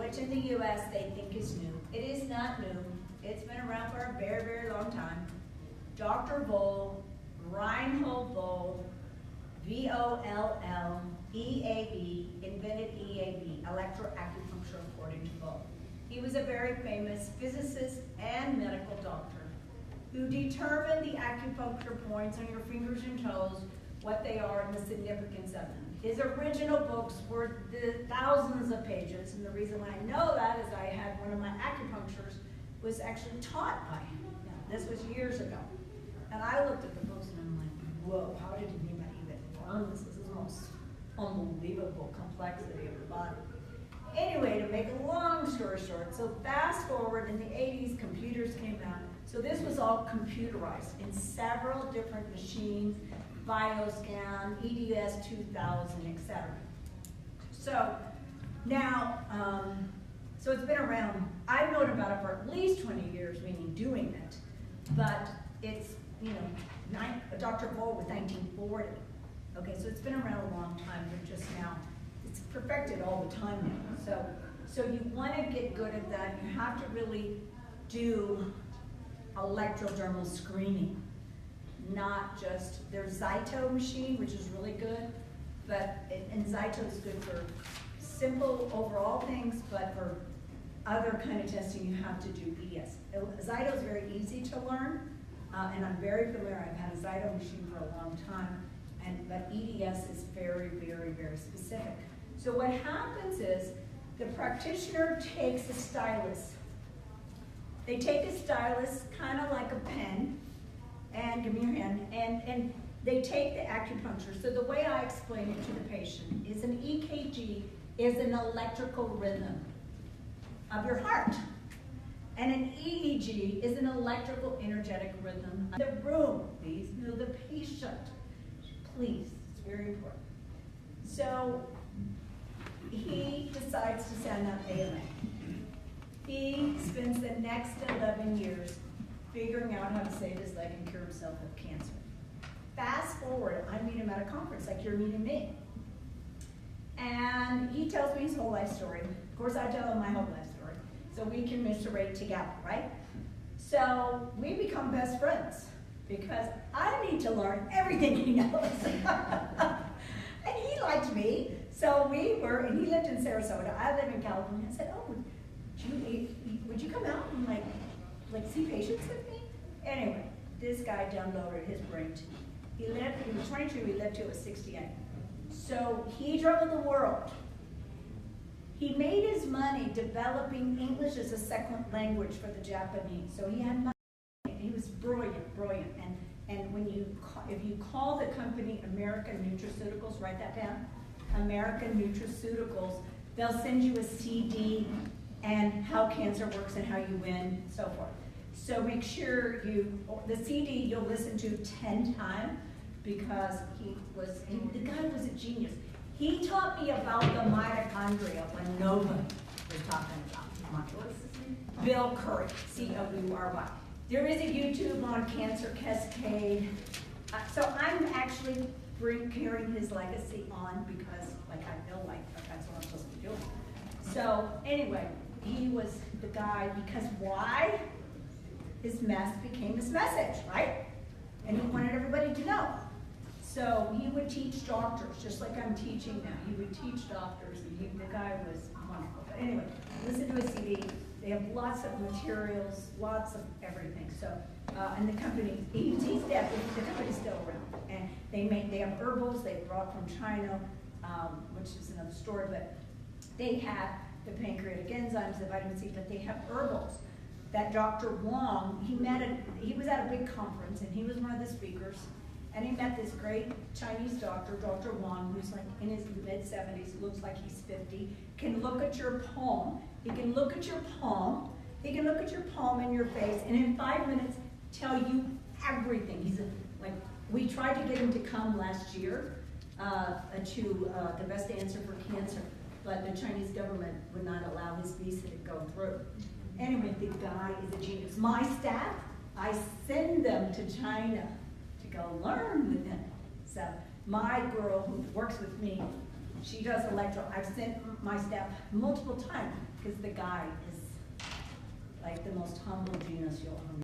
which in the US they think is new. It is not new. It's been around for a very, very long time. Dr. Voll, Reinhold Voll, V-O-L-L-E-A-B, invented EAB, electroacupuncture according to Voll. He was a very famous physicist and medical doctor who determined the acupuncture points on your fingers and toes, what they are and the significance of them. His original books were thousands of pages, and the reason why I know that is I had one of my acupunctures was actually taught by him. Now, this was years ago. And I looked at the books and I'm like, whoa, how did he even learn this? This is the most unbelievable complexity of the body. Anyway, to make a long story short, so fast forward, in the 80s, computers came out. So this was all computerized in several different machines, Bioscan, EDS 2000, etc. So now, so it's been around, I've known about it for at least 20 years, meaning doing it, but it's, you know, Dr. Voll was 1940. Okay, so it's been around a long time, but just now, it's perfected all the time now. So you want to get good at that. You have to really do electrodermal screening, not just, there's Zyto machine, which is really good, and Zyto is good for simple overall things, but for other kind of testing, you have to do ES. Zyto is very easy to learn, and I'm very familiar. I've had a Zyto machine for a long time, but EDS is very, very, very specific. So what happens is the practitioner takes a stylus. They take a stylus, kind of like a pen, and give me your hand, and they take the acupuncture. So the way I explain it to the patient is an EKG is an electrical rhythm of your heart. And an EEG is an electrical energetic rhythm of the room. Please know the patient. Please, it's very important. So he decides to stand up AMA. He spends the next 11 years figuring out how to save his leg and cure himself of cancer. Fast forward, I meet him at a conference like you're meeting me. And he tells me his whole life story. Of course, I tell him my whole life story. So we commiserate together, right? So we become best friends because I need to learn everything he knows. And he liked me. So we were, and he lived in Sarasota. I live in California. I said, oh, would you come out and like see patients with me? Anyway, this guy downloaded his brain. He was 22, he lived till he was 68. So he traveled the world. He made his money developing English as a second language for the Japanese. So he had money. He was brilliant, brilliant. And if you call the company American Nutraceuticals, write that down. American Nutraceuticals, they'll send you a CD and how cancer works and how you win, and so forth. So make sure the CD you'll listen to 10 times because the guy was a genius. He taught me about the mitochondria when nobody was talking about. What's his name? Bill Curry, C-O-U-R-Y. There is a YouTube on Cancer Cascade. So I'm actually carrying his legacy on because I feel like that's what I'm supposed to be doing. So anyway, he was the guy because why? His mess became his message, right? And he wanted everybody to know. So he would teach doctors, just like I'm teaching now. He would teach doctors, and the guy was wonderful. But anyway, listen to his CD. They have lots of materials, lots of everything. So, and the company, he's dead, but the company's still around. And they have herbals they brought from China, which is another story, but they have the pancreatic enzymes, the vitamin C, but they have herbals. That Dr. Wong, he was at a big conference, and he was one of the speakers, and he met this great Chinese doctor, Dr. Wong, who's like in his mid-70s, looks like he's 50, can look at your palm, he can look at your palm, he can look at your palm and your face, and in 5 minutes tell you everything. We tried to get him to come last year to the best answer for cancer, but the Chinese government would not allow his visa to go through. Anyway, the guy is a genius. My staff, I send them to China to go learn with him. So my girl who works with me, She does electro. I've sent my staff multiple times because the guy is like the most humble genius you'll ever meet.